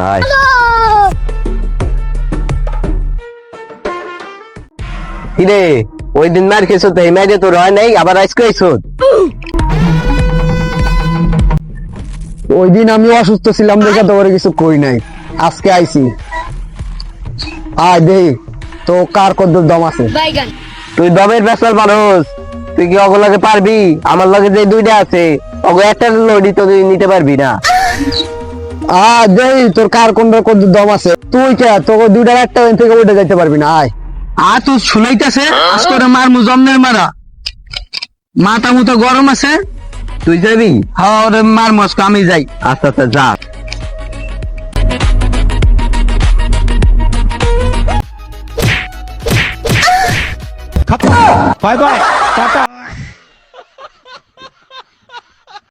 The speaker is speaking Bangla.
আয় কিরে ওই দিন মার খেয়েছো তো এই মাইরে তোর হয় নাই আবার আজকে আইছো ওই দিন আমি অসুস্থ ছিলাম দেখে তো করে কিছু কই নাই আজকে আইছি আয় দেই তো কার কদ্দুর দম আছে তুই দমের বেসাল মানুষ তুই কি অগলাকে পারবি আমার লগে যে দুইটা আছে অগ একটা লড়ি তো তুই নিতে পারবি না দেই তোর কার কোনটার কদ্দুর দম আছে তুই কে তোকে দুইটার একটা থেকে উঠে যাইতে পারবি না আয় তো শুনাইতেছে আজকে মার মুজম্মের মারা মাথা মুথা গরম আছে তুই যাবি হ্যাঁ ওরে মার মস্ক আমি যাই আচ্ছা আচ্ছা যা বাই বাই টাটা।